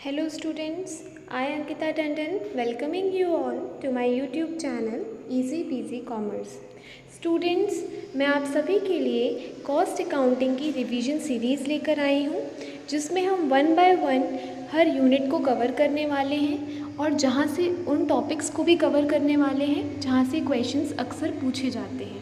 Hello students, I Ankita Tandon welcoming you all to my YouTube channel Easy Peasy Commerce. Students, मैं आप सभी के लिए cost accounting की रिवीजन सीरीज़ लेकर आई हूँ जिसमें हम one by one her unit को कवर करने वाले हैं और जहाँ से उन टॉपिक्स को भी कवर करने वाले हैं जहाँ से क्वेश्चंस अक्सर पूछे जाते हैं।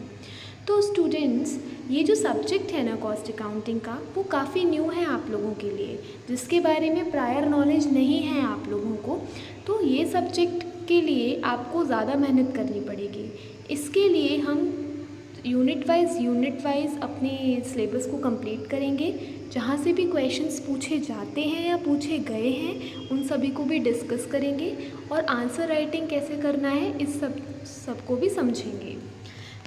तो स्टूडेंट्स, ये जो सब्जेक्ट है ना कॉस्ट अकाउंटिंग का, वो काफ़ी न्यू है आप लोगों के लिए, जिसके बारे में प्रायर नॉलेज नहीं है आप लोगों को। तो ये सब्जेक्ट के लिए आपको ज़्यादा मेहनत करनी पड़ेगी। इसके लिए हम यूनिट वाइज अपने सिलेबस को कंप्लीट करेंगे। जहाँ से भी क्वेश्चंस पूछे जाते हैं या पूछे गए हैं उन सभी को भी डिस्कस करेंगे और आंसर राइटिंग कैसे करना है इस सबको भी समझेंगे।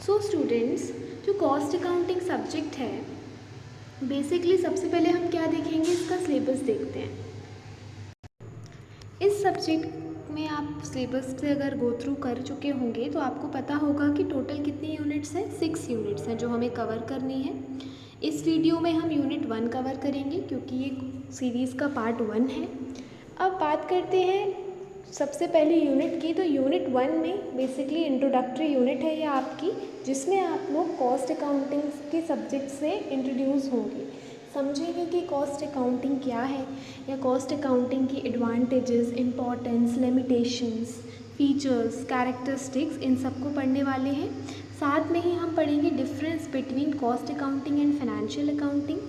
सो स्टूडेंट्स, जो कॉस्ट अकाउंटिंग सब्जेक्ट है, बेसिकली सबसे पहले हम क्या देखेंगे, इसका सिलेबस देखते हैं। इस सब्जेक्ट में आप सिलेबस से अगर गो थ्रू कर चुके होंगे तो आपको पता होगा कि टोटल कितनी यूनिट्स हैं, 6 यूनिट्स हैं जो हमें कवर करनी है। इस वीडियो में हम यूनिट 1 कवर करेंगे क्योंकि ये सीरीज़ का पार्ट 1 है। अब बात करते हैं सबसे पहले यूनिट की। तो यूनिट 1 में बेसिकली इंट्रोडक्टरी यूनिट है ये आपकी, जिसमें आप लोग कॉस्ट अकाउंटिंग के सब्जेक्ट से इंट्रोड्यूस होंगे, समझेंगे कि कॉस्ट अकाउंटिंग क्या है या कॉस्ट अकाउंटिंग की advantages, importance, limitations, features, characteristics, इन सबको पढ़ने वाले हैं। साथ में ही हम पढ़ेंगे difference between cost accounting and financial accounting,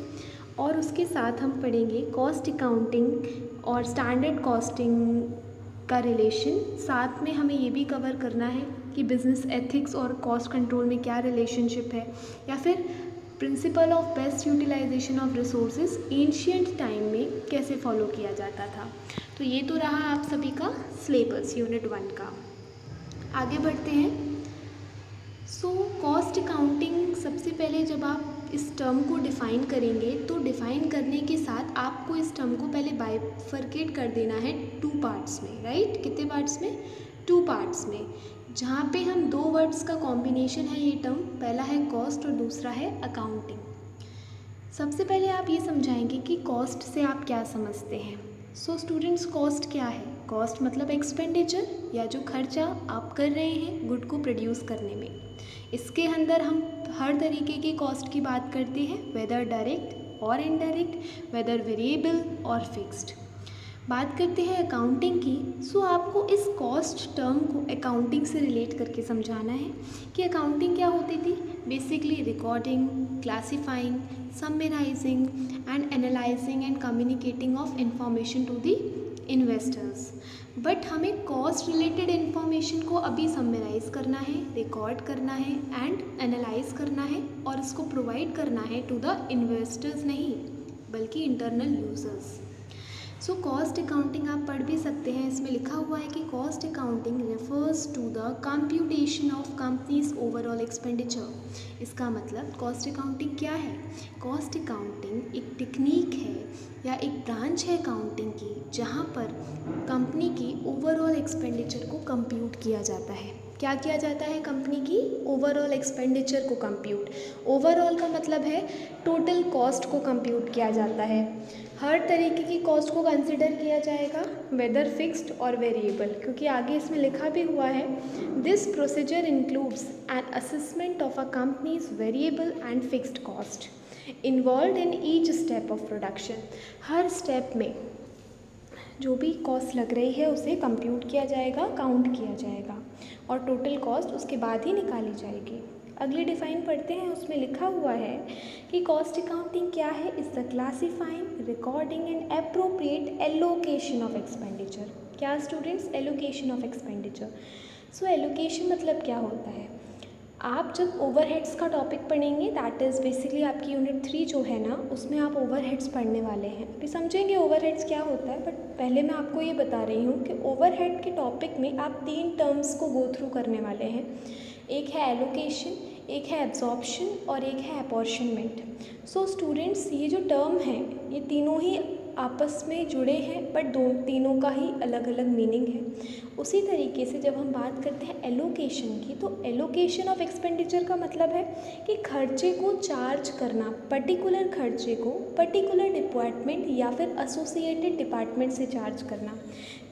और उसके साथ हम पढ़ेंगे कॉस्ट अकाउंटिंग और स्टैंडर्ड कॉस्टिंग का रिलेशन। साथ में हमें ये भी कवर करना है कि बिज़नेस एथिक्स और कॉस्ट कंट्रोल में क्या रिलेशनशिप है, या फिर principle of best utilisation of resources ancient time में कैसे फॉलो किया जाता था। तो ये तो रहा आप सभी का सिलेबस यूनिट 1 का। आगे बढ़ते हैं। सो कॉस्ट अकाउंटिंग, सबसे पहले जब आप इस टर्म को डिफ़ाइन करेंगे तो डिफ़ाइन करने के साथ आपको इस टर्म को पहले बाइफरकेट कर देना है 2 पार्ट्स में, राइट? कितने पार्ट्स में? 2 पार्ट्स में, जहाँ पे हम 2 वर्ड्स का कॉम्बिनेशन है ये टर्म। पहला है कॉस्ट और दूसरा है अकाउंटिंग। सबसे पहले आप ये समझाएंगे कि कॉस्ट से आप क्या समझते हैं। सो स्टूडेंट्स, कॉस्ट क्या है? कॉस्ट मतलब एक्सपेंडिचर या जो खर्चा आप कर रहे हैं गुड को प्रोड्यूस करने में। इसके अंदर हम हर तरीके की कॉस्ट की बात करते हैं, वेदर डायरेक्ट और इनडायरेक्ट, वेदर वेरिएबल और फिक्स्ड। बात करते हैं अकाउंटिंग की। सो आपको इस कॉस्ट टर्म को अकाउंटिंग से रिलेट करके समझाना है कि अकाउंटिंग क्या होती थी। Basically recording, classifying, summarising and analysing and communicating of information to the investors. But हमें कॉस्ट रिलेटेड इन्फॉर्मेशन को अभी समराइज़ करना है, रिकॉर्ड करना है एंड एनालाइज करना है, और इसको प्रोवाइड करना है टू द इन्वेस्टर्स नहीं बल्कि internal users. So cost accounting आप पढ़ भी सकते हैं, इसमें लिखा हुआ है कि cost accounting refers to the computation of company's overall expenditure. इसका मतलब कॉस्ट अकाउंटिंग क्या है? कॉस्ट अकाउंटिंग एक टेक्निक है या एक ब्रांच है अकाउंटिंग की जहाँ पर कंपनी की ओवरऑल एक्सपेंडिचर को कंप्यूट किया जाता है। क्या किया जाता है? कंपनी की ओवरऑल एक्सपेंडिचर को कंप्यूट। ओवरऑल का मतलब है टोटल कॉस्ट को कंप्यूट किया जाता है। हर तरीके की कॉस्ट को कंसिडर किया जाएगा, वेदर फिक्स्ड और वेरिएबल, क्योंकि आगे इसमें लिखा भी हुआ है this procedure includes an assessment of a companies variable and fixed cost involve in each step of production. Her step में जो भी कॉस्ट लग रही है उसे कंप्यूट किया जाएगा, काउंट किया जाएगा और टोटल कॉस्ट उसके बाद ही निकाली जाएगी। अगली डिफाइन पढ़ते हैं, उसमें लिखा हुआ है कि कॉस्ट अकाउंटिंग क्या है? Is the classifying, recording and appropriate allocation of expenditure. क्या students? Allocation of expenditure. So allocation मतलब क्या होता है? आप जब ओवरहेड्स का टॉपिक पढ़ेंगे, दैट इज़ बेसिकली आपकी यूनिट 3 जो है ना, उसमें आप ओवरहेड्स पढ़ने वाले हैं। अभी समझेंगे ओवरहेड्स क्या होता है, बट पहले मैं आपको ये बता रही हूँ कि ओवरहेड के टॉपिक में आप 3 टर्म्स को गो थ्रू करने वाले हैं। एक है एलोकेशन, एक है एब्जॉर्प्शन और एक है अपॉर्शनमेंट। सो स्टूडेंट्स, ये जो टर्म है ये तीनों ही आपस में जुड़े हैं बट तीनों का ही अलग अलग मीनिंग है। उसी तरीके से जब हम बात करते हैं एलोकेशन की, तो एलोकेशन ऑफ एक्सपेंडिचर का मतलब है कि खर्चे को चार्ज करना, पर्टिकुलर खर्चे को पर्टिकुलर डिपार्टमेंट या फिर एसोसिएटेड डिपार्टमेंट से चार्ज करना।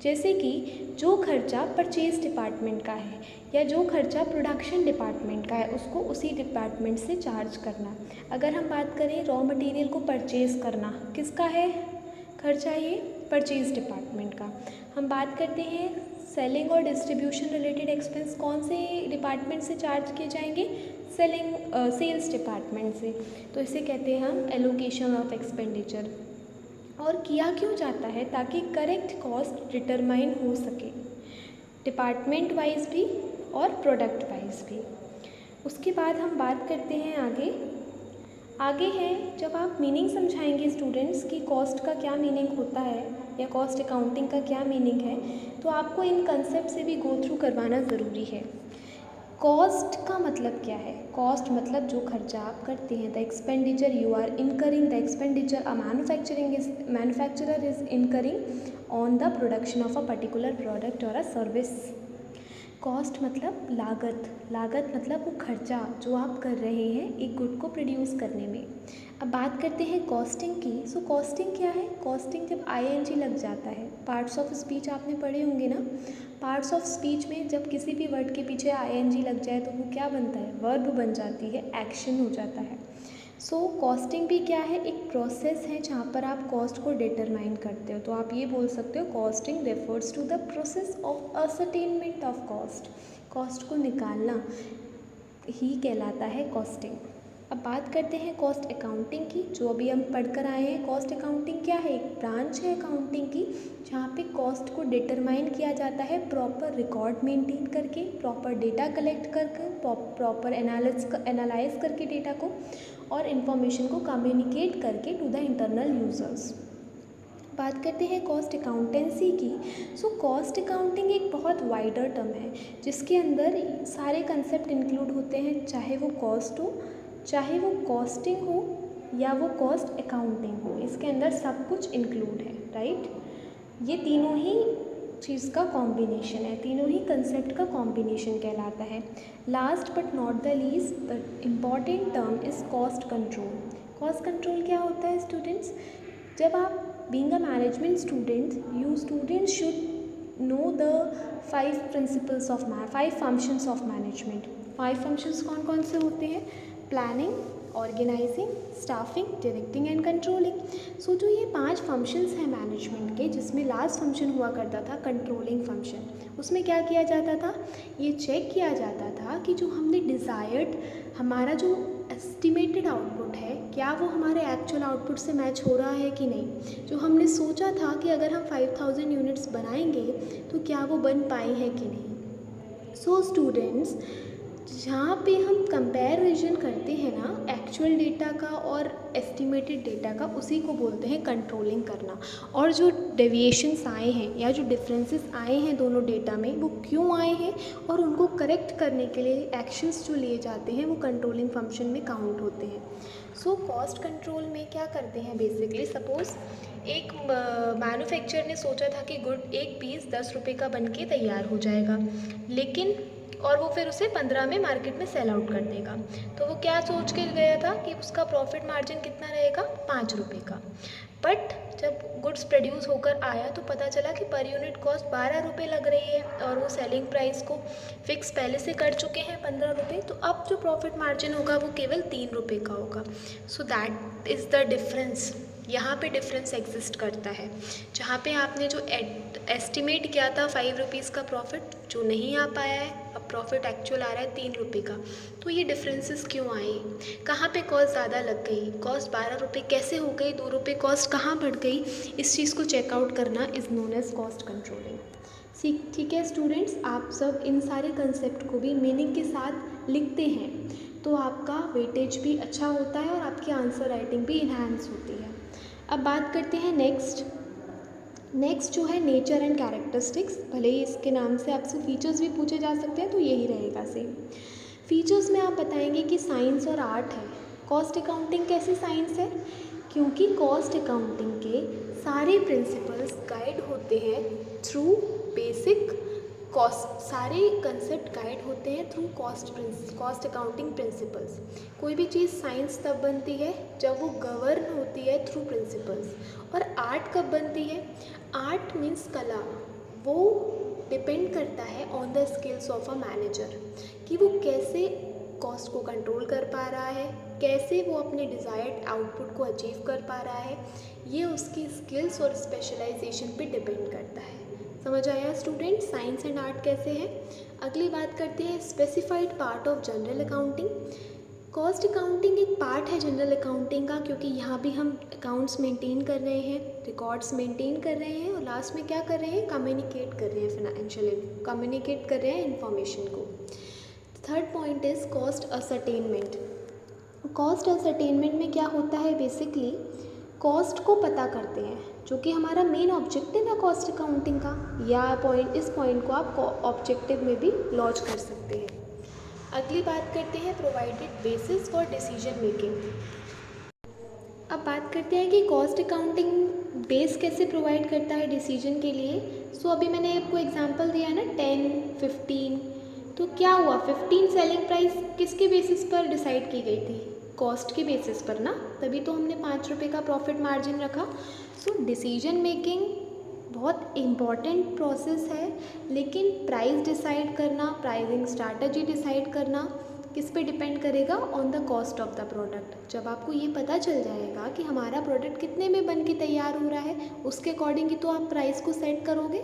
जैसे कि जो खर्चा परचेज डिपार्टमेंट का है या जो खर्चा प्रोडक्शन डिपार्टमेंट का है, उसको उसी डिपार्टमेंट से चार्ज करना। अगर हम बात करें रॉ मटेरियल को परचेज़ करना, किसका है खर्चा, ये परचेज डिपार्टमेंट का। हम बात करते हैं सेलिंग और डिस्ट्रीब्यूशन रिलेटेड एक्सपेंस कौन से डिपार्टमेंट से चार्ज किए जाएंगे, सेल्स डिपार्टमेंट से। तो इसे कहते हैं हम एलोकेशन ऑफ एक्सपेंडिचर। और किया क्यों जाता है, ताकि करेक्ट कॉस्ट डिटरमाइन हो सके, डिपार्टमेंट वाइज भी और प्रोडक्ट वाइज भी। उसके बाद हम बात करते हैं आगे है जब आप मीनिंग समझाएंगे स्टूडेंट्स की कॉस्ट का क्या मीनिंग होता है या कॉस्ट अकाउंटिंग का क्या मीनिंग है, तो आपको इन कंसेप्ट से भी गो थ्रू करवाना ज़रूरी है। कॉस्ट का मतलब क्या है, कॉस्ट मतलब जो खर्चा आप करते हैं, the expenditure you are incurring, the expenditure a manufacturer is incurring on the production of a particular product और अ सर्विस। कॉस्ट मतलब लागत मतलब वो खर्चा जो आप कर रहे हैं एक गुड को प्रोड्यूस करने में। अब बात करते हैं कॉस्टिंग की। सो कॉस्टिंग क्या है, कॉस्टिंग जब ING लग जाता है, पार्ट्स ऑफ स्पीच आपने पढ़े होंगे ना, पार्ट्स ऑफ स्पीच में जब किसी भी वर्ड के पीछे ING लग जाए तो वो क्या बनता है, वर्ब बन जाती है, एक्शन हो जाता है। सो कॉस्टिंग भी क्या है, एक प्रोसेस है जहाँ पर आप कॉस्ट को डिटरमाइन करते हो। तो आप ये बोल सकते हो costing refers to the process of ascertainment of cost, cost को निकालना ही कहलाता है कॉस्टिंग। अब बात करते हैं कॉस्ट अकाउंटिंग की, जो अभी हम पढ़कर आए हैं। कॉस्ट अकाउंटिंग क्या है, एक ब्रांच है अकाउंटिंग की जहाँ पे कॉस्ट को डिटरमाइन किया जाता है प्रॉपर रिकॉर्ड मेंटेन करके, प्रॉपर डेटा कलेक्ट करके, प्रॉपर एनालाइज करके डेटा को और इन्फॉर्मेशन को कम्युनिकेट करके टू द इंटरनल यूज़र्स। बात करते हैं कॉस्ट अकाउंटेंसी की। सो कॉस्ट अकाउंटिंग एक बहुत वाइडर टर्म है जिसके अंदर सारे कंसेप्ट इंक्लूड होते हैं, चाहे वो कॉस्ट हो, चाहे वो कॉस्टिंग हो या वो कॉस्ट अकाउंटिंग हो, इसके अंदर सब कुछ इंक्लूड है, राइट। ये तीनों ही चीज़ का कॉम्बिनेशन है, तीनों ही कंसेप्ट का कॉम्बिनेशन कहलाता है। Last but not the least the important term is cost control. Cost control क्या होता है स्टूडेंट्स, जब आप being a management student, you students should know the 5 functions of management. 5 functions कौन कौन से होते हैं, planning, organising, staffing, directing and controlling. So जो ये 5 फंक्शंस हैं मैनेजमेंट के, जिसमें लास्ट फंक्शन हुआ करता था कंट्रोलिंग फंक्शन, उसमें क्या किया जाता था, ये चेक किया जाता था कि जो हमने डिज़ायर्ड, हमारा जो एस्टिमेटेड आउटपुट है, क्या वो हमारे एक्चुअल आउटपुट से मैच हो रहा है कि नहीं। जो हमने सोचा था कि अगर हम 5000 यूनिट्स बनाएंगे तो क्या वो बन पाए हैं कि नहीं। सो स्टूडेंट्स, जहाँ पे हम कंपैरिजन करते हैं ना एक्चुअल डेटा का और एस्टिमेटेड डेटा का, उसी को बोलते हैं कंट्रोलिंग करना। और जो डेविएशंस आए हैं या जो डिफरेंसेस आए हैं दोनों डेटा में, वो क्यों आए हैं और उनको करेक्ट करने के लिए एक्शंस जो लिए जाते हैं वो कंट्रोलिंग फंक्शन में काउंट होते हैं। सो कॉस्ट कंट्रोल में क्या करते हैं बेसिकली, सपोज़ एक मैन्युफैक्चरर ने सोचा था कि गुड एक पीस 10 रुपये का बन के तैयार हो जाएगा, लेकिन और वो फिर उसे 15 में मार्केट में सेल आउट कर देगा। तो वो क्या सोच के गया था कि उसका प्रॉफिट मार्जिन कितना रहेगा, 5 रुपये का। बट जब गुड्स प्रोड्यूस होकर आया तो पता चला कि पर यूनिट कॉस्ट 12 रुपये लग रही है और वो सेलिंग प्राइस को फिक्स पहले से कर चुके हैं 15 रुपये। तो अब जो प्रॉफिट मार्जिन होगा वो केवल 3 रुपये का होगा। So that is the difference. यहाँ पे डिफरेंस एग्जिस्ट करता है, जहाँ पे आपने जो एस्टिमेट किया था 5 रुपीज़ का प्रॉफिट, जो नहीं आ पाया है, अब प्रॉफिट एक्चुअल आ रहा है 3 रुपये का। तो ये डिफरेंसेस क्यों आए, कहाँ पे कॉस्ट ज़्यादा लग गई, कॉस्ट 12 रुपये कैसे हो गई, 2 रुपये कॉस्ट कहाँ बढ़ गई, इस चीज़ को चेकआउट करना is known as cost controlling. ठीक है स्टूडेंट्स, आप सब इन सारे कंसेप्ट को भी मीनिंग के साथ लिखते हैं तो आपका वेटेज भी अच्छा होता है और आपकी आंसर राइटिंग भी इन्हांस होती है। अब बात करते हैं नेक्स्ट जो है नेचर एंड कैरेक्टरिस्टिक्स। भले ही इसके नाम से आपसे फीचर्स भी पूछे जा सकते हैं तो यही रहेगा सेम। फीचर्स में आप बताएंगे कि साइंस और आर्ट है। कॉस्ट अकाउंटिंग कैसी साइंस है, क्योंकि कॉस्ट अकाउंटिंग के सारे प्रिंसिपल्स गाइड होते हैं थ्रू बेसिक कॉस्ट, सारे कंसेप्ट गाइड होते हैं थ्रू कॉस्ट अकाउंटिंग प्रिंसिपल्स। कोई भी चीज़ साइंस तब बनती है जब वो गवर्न होती है थ्रू प्रिंसिपल्स। और आर्ट कब बनती है? आर्ट मीन्स कला, वो डिपेंड करता है on the skills of a manager कि वो कैसे कॉस्ट को कंट्रोल कर पा रहा है, कैसे वो अपने डिज़ायर्ड आउटपुट को अचीव कर पा रहा है। ये उसकी स्किल्स और स्पेशलाइजेशन पे डिपेंड करता है। समझ आया स्टूडेंट साइंस एंड आर्ट कैसे है? अगली बात करते हैं specified part of general accounting. Cost accounting एक पार्ट है जनरल अकाउंटिंग का, क्योंकि यहाँ भी हम अकाउंट्स मेंटेन कर रहे हैं, रिकॉर्ड्स मेंटेन कर रहे हैं और लास्ट में क्या कर रहे हैं? कम्युनिकेट कर रहे हैं, फाइनेंशियल कम्युनिकेट कर रहे हैं इन्फॉर्मेशन को। Third point is cost ascertainment. Cost ascertainment में क्या होता है? बेसिकली कॉस्ट को पता करते हैं, जो कि हमारा मेन ऑब्जेक्टिव है कॉस्ट अकाउंटिंग का, या इस पॉइंट को आप ऑब्जेक्टिव में भी लॉन्च कर सकते हैं। अगली बात करते हैं provided basis for decision making. अब बात करते हैं कि कॉस्ट अकाउंटिंग बेस कैसे प्रोवाइड करता है डिसीजन के लिए। सो अभी मैंने आपको एग्जांपल दिया है ना 10, 15, तो क्या हुआ? 15 सेलिंग प्राइस किसके बेसिस पर डिसाइड की गई थी? कॉस्ट के बेसिस पर ना, तभी तो हमने 5 रुपये का प्रॉफिट मार्जिन रखा। सो डिसीजन मेकिंग बहुत इम्पॉर्टेंट प्रोसेस है, लेकिन प्राइस डिसाइड करना, प्राइसिंग स्ट्रैटेजी डिसाइड करना किस पे डिपेंड करेगा? On the cost of the product. जब आपको ये पता चल जाएगा कि हमारा प्रोडक्ट कितने में बन के तैयार हो रहा है, उसके अकॉर्डिंग ही तो आप प्राइस को सेट करोगे,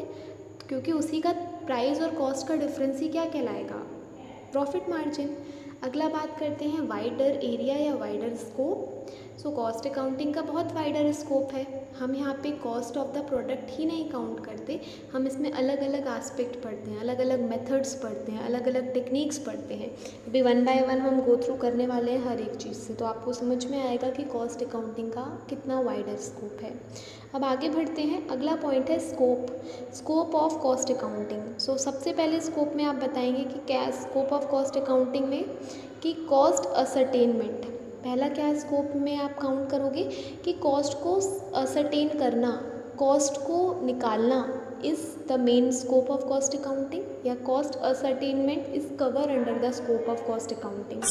क्योंकि उसी का प्राइस और कॉस्ट का डिफरेंस ही क्या कहलाएगा? Profit margin. अगला बात करते हैं वाइडर एरिया या wider scope. So cost accounting का बहुत वाइडर स्कोप है। हम यहाँ पे कॉस्ट ऑफ द प्रोडक्ट ही नहीं काउंट करते, हम इसमें अलग अलग एस्पेक्ट पढ़ते हैं, अलग अलग मेथड्स पढ़ते हैं, अलग अलग टेक्निक्स पढ़ते हैं। अभी 1 बाय 1 हम गो थ्रू करने वाले हैं हर एक चीज़ से, तो आपको समझ में आएगा कि कॉस्ट अकाउंटिंग का कितना वाइडर स्कोप है। अब आगे बढ़ते हैं। अगला पॉइंट है स्कोप ऑफ कॉस्ट अकाउंटिंग। सो सबसे पहले स्कोप में आप बताएंगे कि क्या स्कोप ऑफ कॉस्ट अकाउंटिंग में कि कॉस्ट असर्टेनमेंट। पहला क्या स्कोप में आप काउंट करोगे कि कॉस्ट को असर्टेन करना, कॉस्ट को निकालना is the main scope of cost accounting, या cost ascertainment is cover under the scope of cost accounting.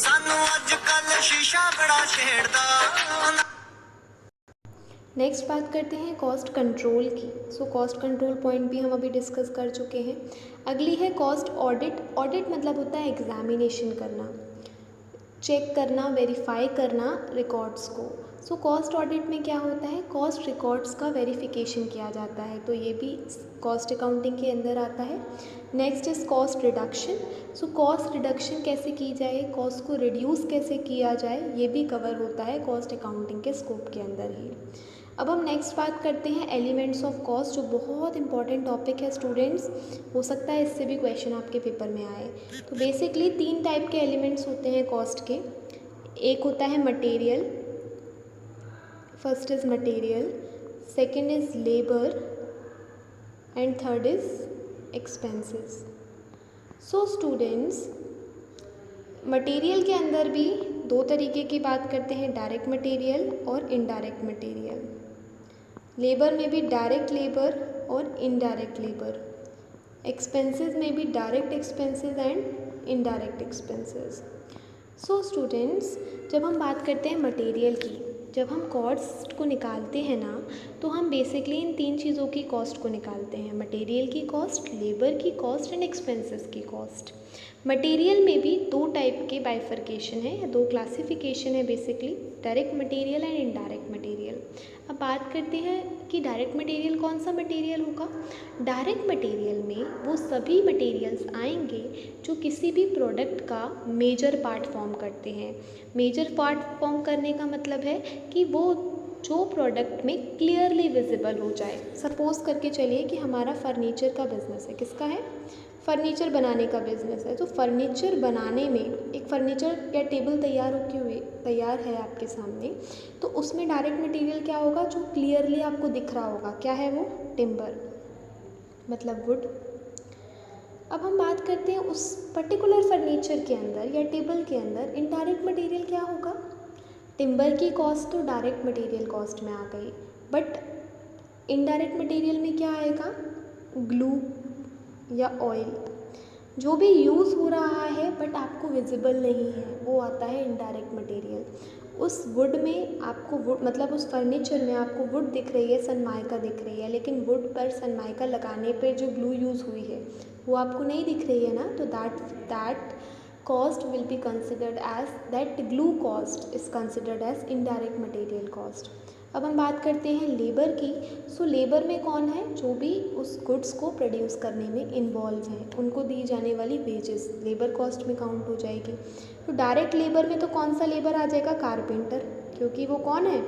Next बात करते हैं कॉस्ट कंट्रोल की। सो कॉस्ट कंट्रोल पॉइंट भी हम अभी डिस्कस कर चुके हैं। अगली है कॉस्ट ऑडिट। ऑडिट मतलब होता है एग्जामिनेशन करना, चेक करना, वेरीफाई करना रिकॉर्ड्स को। सो कॉस्ट ऑडिट में क्या होता है? कॉस्ट रिकॉर्ड्स का वेरिफिकेशन किया जाता है, तो ये भी कॉस्ट अकाउंटिंग के अंदर आता है। Next is cost reduction. So cost reduction कैसे की जाए, कॉस्ट को रिड्यूस कैसे किया जाए, ये भी कवर होता है कॉस्ट अकाउंटिंग के स्कोप के अंदर ही। अब हम नेक्स्ट बात करते हैं एलिमेंट्स ऑफ कॉस्ट, जो बहुत इंपॉर्टेंट टॉपिक है स्टूडेंट्स, हो सकता है इससे भी क्वेश्चन आपके पेपर में आए। तो बेसिकली 3 टाइप के एलिमेंट्स होते हैं कॉस्ट के। एक होता है material, first is material, second is labour and third is expenses. So students material के अंदर भी 2 तरीके की बात करते हैं, डायरेक्ट मटेरियल और इनडायरेक्ट मटेरियल। लेबर में भी डायरेक्ट लेबर और इनडायरेक्ट लेबर। एक्सपेंसेस में भी direct expenses and indirect expenses. So students जब हम बात करते हैं मटेरियल की, जब हम कॉस्ट को निकालते हैं ना, तो हम बेसिकली इन 3 चीज़ों की कॉस्ट को निकालते हैं, मटेरियल की कॉस्ट, लेबर की कॉस्ट एंड एक्सपेंसेस की कॉस्ट। मटेरियल में भी 2 टाइप के बाइफर्केशन है या 2 क्लासिफिकेशन है basically, direct material and indirect material. अब बात करते हैं कि डायरेक्ट मटेरियल कौन सा मटेरियल होगा। डायरेक्ट मटेरियल में वो सभी मटेरियल्स आएंगे जो किसी भी प्रोडक्ट का मेजर पार्ट फॉर्म करते हैं। मेजर पार्ट फॉर्म करने का मतलब है कि वो जो प्रोडक्ट में क्लियरली विजिबल हो जाए। सपोज़ करके चलिए कि हमारा फर्नीचर का बिज़नेस है। किसका है? फर्नीचर बनाने का बिज़नेस है। तो फर्नीचर बनाने में एक फर्नीचर या टेबल तैयार है आपके सामने, तो उसमें डायरेक्ट मटेरियल क्या होगा? जो क्लियरली आपको दिख रहा होगा। क्या है वो? टिम्बर, मतलब वुड। अब हम बात करते हैं उस पर्टिकुलर फर्नीचर के अंदर या टेबल के अंदर इनडायरेक्ट मटेरियल क्या होगा? टिम्बर की कॉस्ट तो डायरेक्ट मटेरियल कॉस्ट में आ गई, बट इनडायरेक्ट मटेरियल में क्या आएगा? ग्लू या ऑयल, जो भी यूज़ हो रहा है बट आपको विजिबल नहीं है, वो आता है इनडायरेक्ट मटेरियल। उस वुड में आपको वुड मतलब उस फर्नीचर में आपको वुड दिख रही है, सनमाइका दिख रही है, लेकिन वुड पर सनमाइका लगाने पे जो ग्लू यूज़ हुई है वो आपको नहीं दिख रही है ना, तो that cost will be considered as that glue cost is considered as indirect material cost। अब हम बात करते हैं लेबर की। सो लेबर में कौन है? जो भी उस गुड्स को प्रोड्यूस करने में इन्वॉल्व है, उनको दी जाने वाली वेजेस लेबर कॉस्ट में काउंट हो जाएगी। तो डायरेक्ट लेबर में तो कौन सा लेबर आ जाएगा? कारपेंटर, क्योंकि वो कौन है?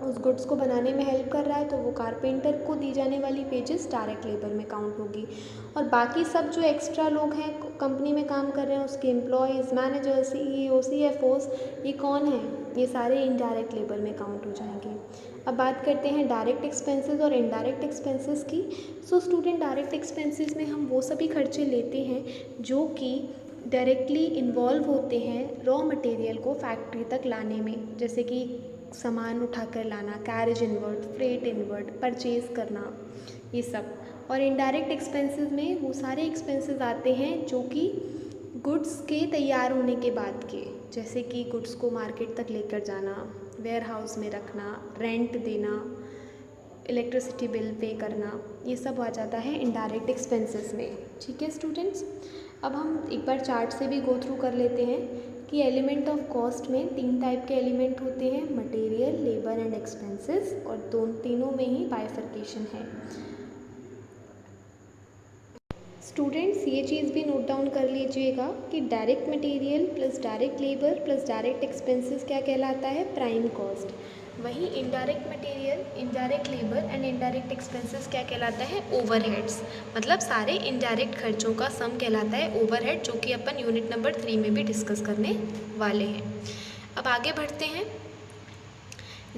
उस गुड्स को बनाने में हेल्प कर रहा है, तो वो कारपेंटर को दी जाने वाली वेजेस डायरेक्ट लेबर में काउंट होगी। और बाकी सब जो एक्स्ट्रा लोग हैं कंपनी में काम कर रहे हैं, उसके एम्प्लॉयज़, मैनेजर, CEO, CFOs, ये कौन है? ये सारे इनडायरेक्ट लेबर में काउंट हो जाएंगे। अब बात करते हैं डायरेक्ट एक्सपेंसेस और इनडायरेक्ट एक्सपेंसेस की। सो स्टूडेंट, डायरेक्ट एक्सपेंसेस में हम वो सभी खर्चे लेते हैं जो कि डायरेक्टली इन्वॉल्व होते हैं रॉ मटेरियल को फैक्ट्री तक लाने में, जैसे कि सामान उठा कर लाना, carriage inward, freight inward, purchase करना, ये सब। और इनडायरेक्ट एक्सपेंसेस में वो सारे एक्सपेंसेस आते हैं जो कि गुड्स के तैयार होने के बाद के, जैसे कि गुड्स को मार्केट तक लेकर जाना, वेयर हाउस में रखना, रेंट देना, इलेक्ट्रिसिटी बिल पे करना, ये सब आ जाता है इनडायरेक्ट एक्सपेंसेस में। ठीक है स्टूडेंट्स, अब हम एक बार चार्ट से भी गो थ्रू कर लेते हैं कि एलिमेंट ऑफ कॉस्ट में 3 टाइप के एलिमेंट होते हैं, मटेरियल, लेबर एंड एक्सपेंसेस, और तीनों में ही बाइफर्केशन है। स्टूडेंट्स, ये चीज़ भी नोट डाउन कर लीजिएगा कि direct material plus direct labour plus direct expenses क्या कहलाता है? Prime cost. वहीं indirect material, indirect labour and indirect expenses क्या कहलाता है? ओवरहेड्स। मतलब सारे इनडायरेक्ट खर्चों का सम कहलाता है ओवरहेड, जो कि अपन यूनिट नंबर 3 में भी डिस्कस करने वाले हैं। अब आगे बढ़ते हैं।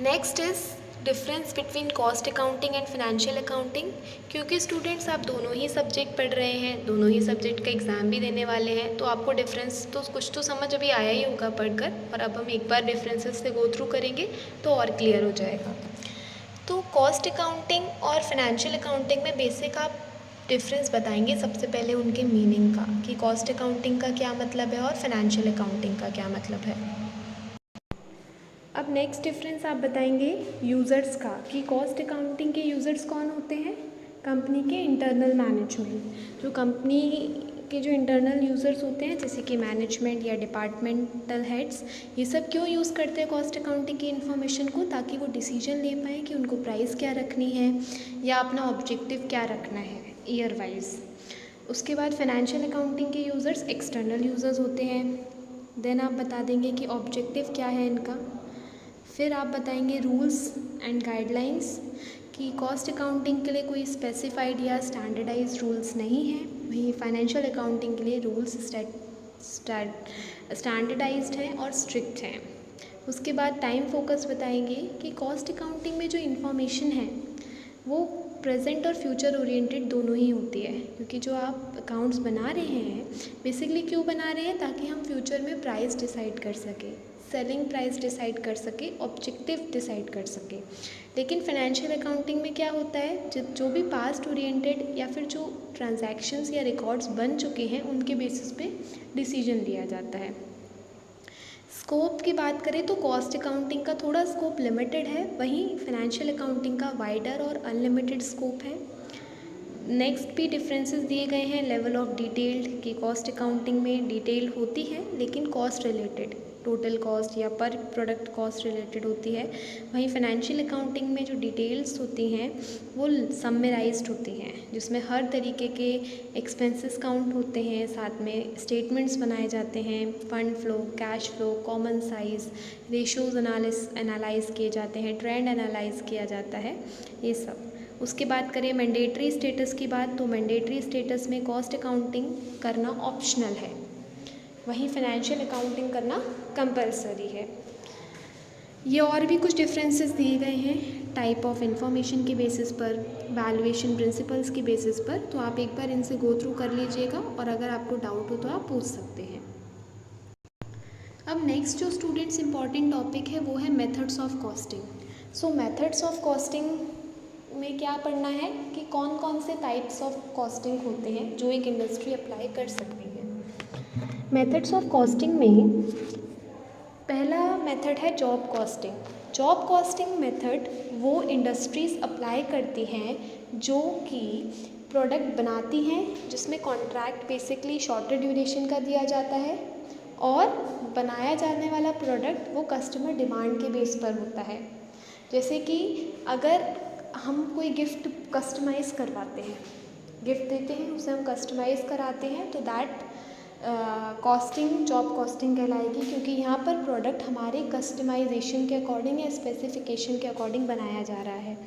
Next is difference between cost accounting and financial accounting. क्योंकि स्टूडेंट्स आप दोनों ही सब्जेक्ट पढ़ रहे हैं, दोनों ही सब्जेक्ट का एग्ज़ाम भी देने वाले हैं, तो आपको डिफरेंस तो कुछ तो समझ अभी आया ही होगा पढ़कर, और अब हम एक बार डिफरेंसेस से गो थ्रू करेंगे तो और क्लियर हो जाएगा। तो कॉस्ट अकाउंटिंग और फाइनेंशियल अकाउंटिंग में बेसिक आप डिफरेंस बताएंगे सबसे पहले उनके मीनिंग का, कि कॉस्ट अकाउंटिंग का क्या मतलब है और फाइनेंशियल अकाउंटिंग का क्या मतलब है। अब नेक्स्ट डिफरेंस आप बताएंगे यूज़र्स का, कि कॉस्ट अकाउंटिंग के यूज़र्स कौन होते हैं? कंपनी के इंटरनल मैनेजमेंट, जो कंपनी के जो इंटरनल यूज़र्स होते हैं, जैसे कि मैनेजमेंट या डिपार्टमेंटल हेड्स, ये सब क्यों यूज़ करते हैं कॉस्ट अकाउंटिंग की इन्फॉर्मेशन को? ताकि वो डिसीजन ले पाएँ कि उनको प्राइस क्या रखनी है या अपना ऑब्जेक्टिव क्या रखना है ईयर वाइज। उसके बाद फाइनेंशियल अकाउंटिंग के यूज़र्स एक्सटर्नल यूज़र्स होते हैं। देन आप बता देंगे कि ऑब्जेक्टिव क्या है इनका। फिर आप बताएंगे रूल्स एंड गाइडलाइंस, कि कॉस्ट अकाउंटिंग के लिए कोई स्पेसिफाइड या स्टैंडर्डाइज रूल्स नहीं है, वहीं फाइनेंशियल अकाउंटिंग के लिए रूल्स स्टैंडर्डाइज्ड हैं और स्ट्रिक्ट हैं। उसके बाद टाइम फोकस बताएंगे कि कॉस्ट अकाउंटिंग में जो इन्फॉर्मेशन है वो प्रेजेंट और फ्यूचर ओरिएंटेड दोनों ही होती है, क्योंकि जो आप अकाउंट्स बना रहे हैं बेसिकली क्यों बना रहे हैं? ताकि हम फ्यूचर में प्राइस डिसाइड कर सकें, सेलिंग प्राइस डिसाइड कर सके, ऑब्जेक्टिव डिसाइड कर सके। लेकिन फाइनेंशियल अकाउंटिंग में क्या होता है, जो भी पास्ट ओरिएंटेड या फिर जो ट्रांजैक्शंस या रिकॉर्ड्स बन चुके हैं उनके बेसिस पे डिसीजन लिया जाता है। स्कोप की बात करें तो कॉस्ट अकाउंटिंग का थोड़ा स्कोप लिमिटेड है, वहीं फाइनेंशियल अकाउंटिंग का वाइडर और अनलिमिटेड स्कोप है। नेक्स्ट भी डिफरेंसेस दिए गए हैं लेवल ऑफ डिटेल्ड, कि कॉस्ट अकाउंटिंग में डिटेल होती है लेकिन कॉस्ट रिलेटेड, टोटल कॉस्ट या पर प्रोडक्ट कॉस्ट रिलेटेड होती है। वहीं फाइनेंशियल अकाउंटिंग में जो डिटेल्स होती हैं वो समराइज्ड होती हैं, जिसमें हर तरीके के एक्सपेंसेस काउंट होते हैं, साथ में स्टेटमेंट्स बनाए जाते हैं, fund flow, cash flow, common size, ratios analyse किए जाते हैं, ट्रेंड एनालाइज किया जाता है, ये सब। उसके बाद करें मैंडेटरी स्टेटस की बात, तो मैंडेटरी स्टेटस में कॉस्ट अकाउंटिंग करना ऑप्शनल है, वहीं फाइनेंशियल अकाउंटिंग करना कंपलसरी है। ये और भी कुछ डिफरेंसेस दिए गए हैं टाइप ऑफ इंफॉर्मेशन के बेसिस पर, वैल्यूएशन प्रिंसिपल्स की बेसिस पर, तो आप एक बार इनसे गो थ्रू कर लीजिएगा और अगर आपको डाउट हो तो आप पूछ सकते हैं। अब नेक्स्ट जो स्टूडेंट्स इम्पॉर्टेंट टॉपिक है वो है methods of costing. So methods of costing में क्या पढ़ना है कि कौन कौन से टाइप्स ऑफ कॉस्टिंग होते हैं जो एक इंडस्ट्री अप्लाई कर सकती है। मेथड्स ऑफ कॉस्टिंग में पहला मेथड है job costing. Job costing method वो इंडस्ट्रीज़ अप्लाई करती हैं जो कि प्रोडक्ट बनाती हैं जिसमें कॉन्ट्रैक्ट बेसिकली शॉर्टर ड्यूरेशन का दिया जाता है और बनाया जाने वाला प्रोडक्ट वो कस्टमर डिमांड के बेस पर होता है। जैसे कि अगर हम कोई गिफ्ट कस्टमाइज़ करवाते हैं, गिफ्ट देते हैं उसे हम कस्टमाइज़ कराते हैं, तो दैट कॉस्टिंग जॉब कॉस्टिंग कहलाएगी, क्योंकि यहाँ पर प्रोडक्ट हमारे कस्टमाइजेशन के अकॉर्डिंग या स्पेसिफिकेशन के अकॉर्डिंग बनाया जा रहा है।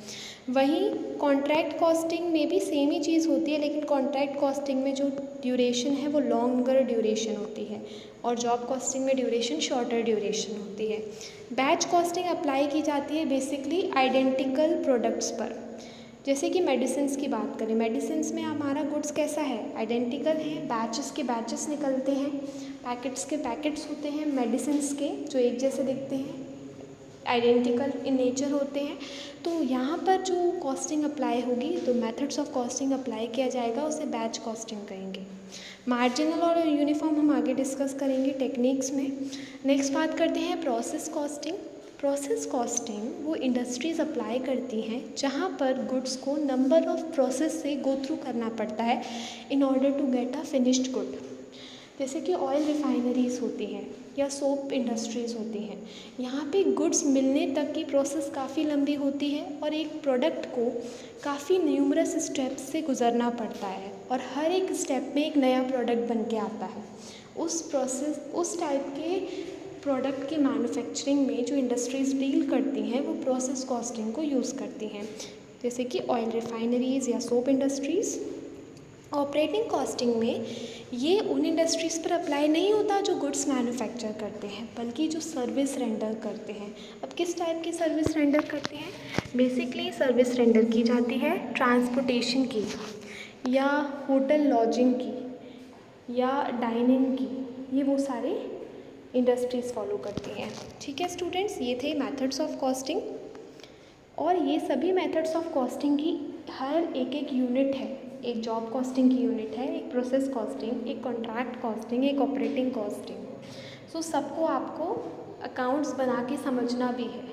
वहीं कॉन्ट्रैक्ट कॉस्टिंग में भी सेम ही चीज़ होती है, लेकिन कॉन्ट्रैक्ट कॉस्टिंग में जो ड्यूरेशन है वो लॉन्गर ड्यूरेशन होती है और जॉब कॉस्टिंग में ड्यूरेशन शॉर्टर ड्यूरेशन होती है। बैच कॉस्टिंग अप्लाई की जाती है बेसिकली आइडेंटिकल प्रोडक्ट्स पर। जैसे कि मेडिसिन्स की बात करें, मेडिसिन्स में हमारा गुड्स कैसा है, आइडेंटिकल है, बैचेस के बैचेस निकलते हैं, पैकेट्स के पैकेट्स होते हैं मेडिसिन्स के जो एक जैसे दिखते हैं, आइडेंटिकल इन नेचर होते हैं। तो यहाँ पर जो कॉस्टिंग अप्लाई होगी, तो मेथड्स ऑफ कॉस्टिंग अप्लाई किया जाएगा उसे बैच कॉस्टिंग कहेंगे। मार्जिनल और यूनिफॉर्म हम आगे डिस्कस करेंगे टेक्निक्स में। नेक्स्ट बात करते हैं प्रोसेस कॉस्टिंग। प्रोसेस कॉस्टिंग वो इंडस्ट्रीज़ अप्लाई करती हैं जहाँ पर गुड्स को नंबर ऑफ प्रोसेस से गो थ्रू करना पड़ता है in order to get a finished good. जैसे कि ऑयल रिफाइनरीज़ होती हैं या सोप इंडस्ट्रीज़ होती हैं, यहाँ पे गुड्स मिलने तक की प्रोसेस काफ़ी लंबी होती है और एक प्रोडक्ट को काफ़ी न्यूमरस स्टेप्स से गुजरना पड़ता है और हर एक स्टेप में एक नया प्रोडक्ट बन के आता है। उस टाइप के प्रोडक्ट के मैन्युफैक्चरिंग में जो इंडस्ट्रीज़ डील करती हैं वो प्रोसेस कॉस्टिंग को यूज़ करती हैं, जैसे कि ऑयल रिफाइनरीज़ या सोप इंडस्ट्रीज़। ऑपरेटिंग कॉस्टिंग में ये उन इंडस्ट्रीज़ पर अप्लाई नहीं होता जो गुड्स मैन्युफैक्चर करते हैं, बल्कि जो सर्विस रेंडर करते हैं। अब किस टाइप की सर्विस रेंडर करते हैं, बेसिकली सर्विस रेंडर की जाती है ट्रांसपोर्टेशन की या होटल लॉजिंग की या डाइनिंग की, ये वो सारे इंडस्ट्रीज़ फॉलो करती हैं। ठीक है स्टूडेंट्स, ये थे मेथड्स ऑफ कॉस्टिंग और ये सभी मेथड्स ऑफ कॉस्टिंग की हर एक यूनिट है। एक जॉब कॉस्टिंग की यूनिट है, एक प्रोसेस कॉस्टिंग, एक कॉन्ट्रैक्ट कॉस्टिंग, एक ऑपरेटिंग कॉस्टिंग। सो सबको आपको अकाउंट्स बना के समझना भी है।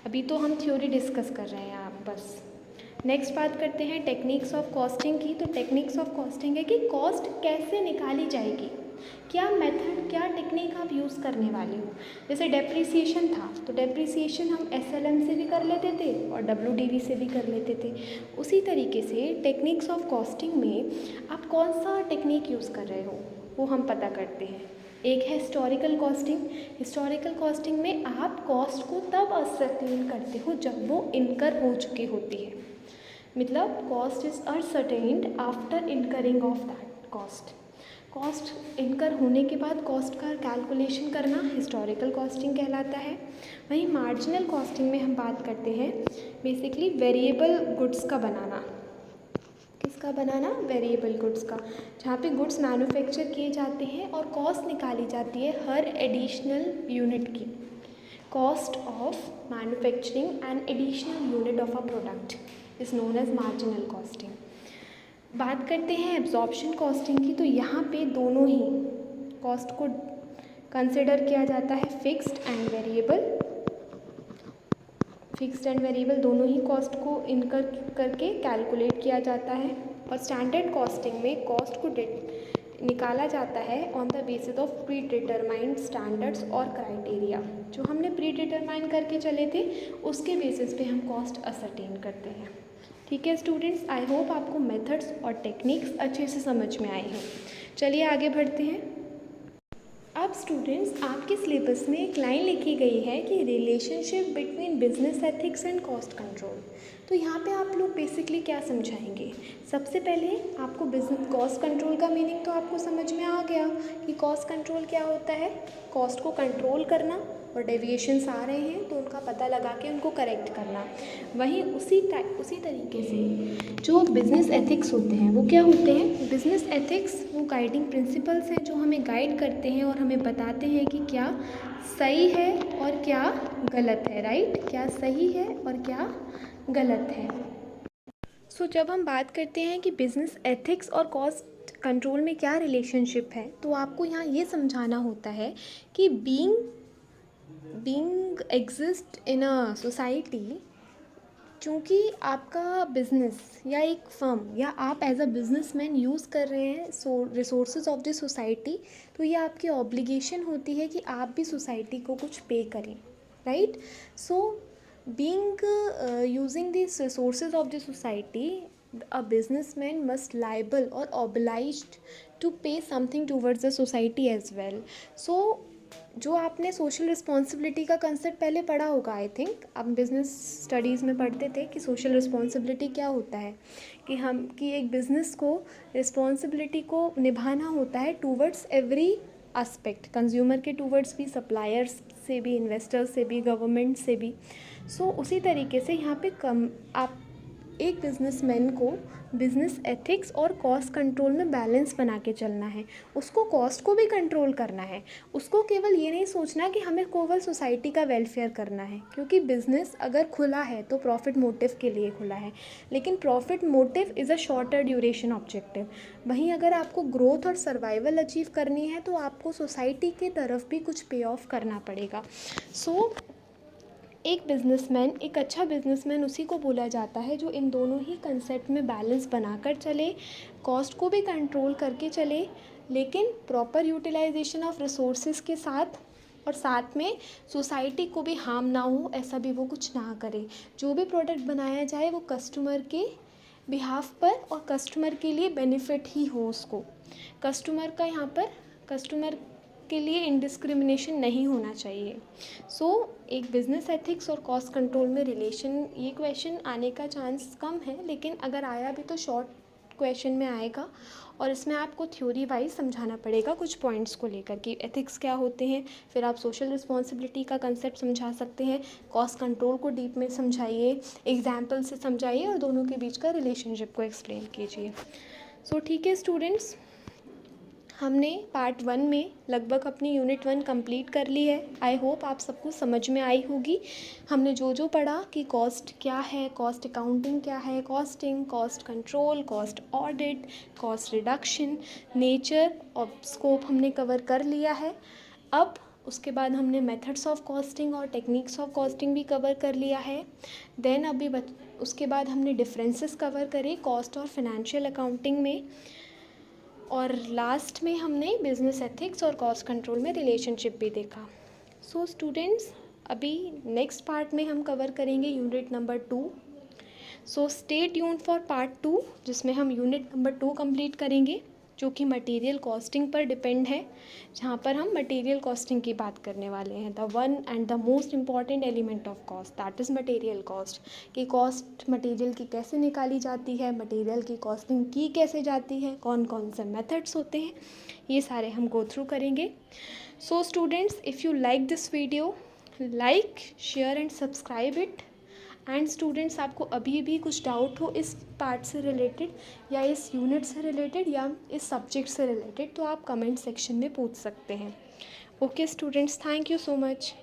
अभी तो हम थ्योरी डिस्कस कर रहे हैं आप बस। नेक्स्ट बात करते हैं टेक्निक्स ऑफ कॉस्टिंग की। तो टेक्निक्स ऑफ कॉस्टिंग है कि कॉस्ट कैसे निकाली जाएगी, क्या मेथड क्या टेक्निक आप यूज़ करने वाले हो। जैसे डेप्रिसिएशन था तो डेप्रिसिएशन हम SLM से भी कर लेते थे और WDV से भी कर लेते थे। उसी तरीके से टेक्निक्स ऑफ कॉस्टिंग में आप कौन सा टेक्निक यूज़ कर रहे हो वो हम पता करते हैं। एक है हिस्टोरिकल कॉस्टिंग। हिस्टोरिकल कॉस्टिंग में आप कॉस्ट को तब असर्टेन करते हो जब वो इनकर हो चुकी होती है, मतलब cost is ascertained after incurring of that cost. Cost incur होने के बाद कॉस्ट का कैलकुलेशन करना हिस्टोरिकल कॉस्टिंग कहलाता है। वहीं मार्जिनल कॉस्टिंग में हम बात करते हैं बेसिकली वेरिएबल गुड्स का बनाना। किसका बनाना, वेरिएबल गुड्स का, जहाँ पे गुड्स मैन्युफैक्चर किए जाते हैं और कॉस्ट निकाली जाती है हर एडिशनल यूनिट की। Cost of manufacturing an additional unit of a product is known as marginal costing. बात करते हैं एब्जॉर्प्शन कॉस्टिंग की। तो यहाँ पे दोनों ही कॉस्ट को कंसिडर किया जाता है, fixed and variable. Fixed and variable दोनों ही कॉस्ट को इनकर करके कैलकुलेट किया जाता है। और स्टैंडर्ड कॉस्टिंग में कॉस्ट को निकाला जाता है on the basis of pre determined standards और क्राइटेरिया। जो हमने प्री डिटरमाइन करके चले थे उसके बेसिस पे हम कॉस्ट असरटेन करते हैं। ठीक है स्टूडेंट्स, आई होप आपको मेथड्स और टेक्निक्स अच्छे से समझ में आए हैं। चलिए आगे बढ़ते हैं। अब स्टूडेंट्स आपके सिलेबस में एक लाइन लिखी गई है कि relationship between business ethics and cost control. तो यहाँ पे आप लोग बेसिकली क्या समझाएंगे। सबसे पहले आपको बिजनेस कॉस्ट कंट्रोल का मीनिंग तो आपको समझ में आ गया कि कॉस्ट कंट्रोल क्या होता है, कॉस्ट को कंट्रोल करना और डेविएशंस आ रहे हैं तो उनका पता लगा के उनको करेक्ट करना। वहीं उसी तरीके से जो बिज़नेस एथिक्स होते हैं वो क्या होते हैं? बिज़नेस एथिक्स वो गाइडिंग प्रिंसिपल्स हैं जो हमें गाइड करते हैं और हमें बताते हैं कि क्या सही है और क्या गलत है, राइट? क्या सही है और क्या गलत है। जब हम बात करते हैं कि बिज़नेस एथिक्स और कॉस्ट कंट्रोल में क्या रिलेशनशिप है, तो आपको यहाँ ये समझाना होता है कि being exist in a society, क्योंकि आपका बिज़नेस या एक फर्म या आप एज अ बिज़नेसमैन यूज़ कर रहे हैं रिसोर्सेज ऑफ द सोसाइटी, तो ये आपकी ऑब्लिगेशन होती है कि आप भी सोसाइटी को कुछ पे करें, right? So being using this resources of the society, a businessman must liable or obliged to pay something towards the society as well. So जो आपने सोशल रिस्पॉन्सिबिलिटी का कंसेप्ट पहले पढ़ा होगा, आई थिंक आप बिज़नेस स्टडीज़ में पढ़ते थे कि सोशल रिस्पॉन्सिबिलिटी क्या होता है, कि एक बिज़नेस को रिस्पॉन्सिबिलिटी को निभाना होता है टूवर्ड्स एवरी एस्पेक्ट, कंज्यूमर के टूवर्ड्स भी, सप्लायर्स से भी, इन्वेस्टर्स से भी, गवर्नमेंट से भी। उसी तरीके से यहाँ पे आप एक बिज़नेसमैन को बिज़नेस एथिक्स और कॉस्ट कंट्रोल में बैलेंस बना के चलना है। उसको कॉस्ट को भी कंट्रोल करना है। उसको केवल ये नहीं सोचना कि हमें केवल सोसाइटी का वेलफेयर करना है, क्योंकि बिज़नेस अगर खुला है तो प्रॉफिट मोटिव के लिए खुला है, लेकिन profit motive is a shorter duration objective. वहीं अगर आपको ग्रोथ और सर्वाइवल अचीव करनी है तो आपको सोसाइटी के तरफ भी कुछ पे ऑफ करना पड़ेगा। एक अच्छा बिजनेसमैन उसी को बोला जाता है जो इन दोनों ही कंसेप्ट में बैलेंस बनाकर चले, कॉस्ट को भी कंट्रोल करके चले, लेकिन प्रॉपर यूटिलाइजेशन ऑफ रिसोर्सेज के साथ, और साथ में सोसाइटी को भी हार्म ना हो, ऐसा भी वो कुछ ना करे। जो भी प्रोडक्ट बनाया जाए वो कस्टमर के बिहाफ पर और कस्टमर के लिए बेनिफिट ही हो उसको। कस्टमर के लिए इंडिस्क्रिमिनेशन नहीं होना चाहिए। एक बिज़नेस एथिक्स और कॉस्ट कंट्रोल में रिलेशन, ये क्वेश्चन आने का चांस कम है, लेकिन अगर आया भी तो शॉर्ट क्वेश्चन में आएगा, और इसमें आपको थ्योरी वाइज समझाना पड़ेगा कुछ पॉइंट्स को लेकर कि एथिक्स क्या होते हैं, फिर आप सोशल रिस्पॉन्सिबिलिटी का कंसेप्ट समझा सकते हैं, कॉस्ट कंट्रोल को डीप में समझाइए, एग्जाम्पल से समझाइए और दोनों के बीच का रिलेशनशिप को एक्सप्लेन कीजिए। ठीक है स्टूडेंट्स, हमने पार्ट 1 में लगभग अपनी यूनिट 1 कंप्लीट कर ली है। आई होप आप सबको समझ में आई होगी। हमने जो पढ़ा कि कॉस्ट क्या है, कॉस्ट अकाउंटिंग क्या है, costing, cost control, cost audit, cost reduction, nature और स्कोप हमने कवर कर लिया है। अब उसके बाद हमने मेथड्स ऑफ कॉस्टिंग और टेक्निक्स ऑफ कॉस्टिंग भी कवर कर लिया है। देन उसके बाद हमने डिफरेंसेस कवर करे कॉस्ट और फाइनेंशियल अकाउंटिंग में, और लास्ट में हमने बिज़नेस एथिक्स और कॉस्ट कंट्रोल में रिलेशनशिप भी देखा। स्टूडेंट्स, अभी नेक्स्ट पार्ट में हम कवर करेंगे unit number 2। Stay tuned for part 2, जिसमें हम यूनिट नंबर 2 कंप्लीट करेंगे, जो कि मटेरियल कॉस्टिंग पर डिपेंड है, जहाँ पर हम मटेरियल कॉस्टिंग की बात करने वाले हैं। The one and the most important element of cost, that is material cost, कि कॉस्ट मटेरियल की कैसे निकाली जाती है, मटेरियल की कॉस्टिंग की कैसे जाती है, कौन कौन से मेथड्स होते हैं, ये सारे हम गो थ्रू करेंगे। Students, if you like this video, like, share and subscribe it. And students, आपको अभी भी कुछ डाउट हो इस पार्ट से रिलेटेड या इस यूनिट से रिलेटेड या इस सब्जेक्ट से रिलेटेड, तो आप कमेंट सेक्शन में पूछ सकते हैं। Okay students, thank you so much.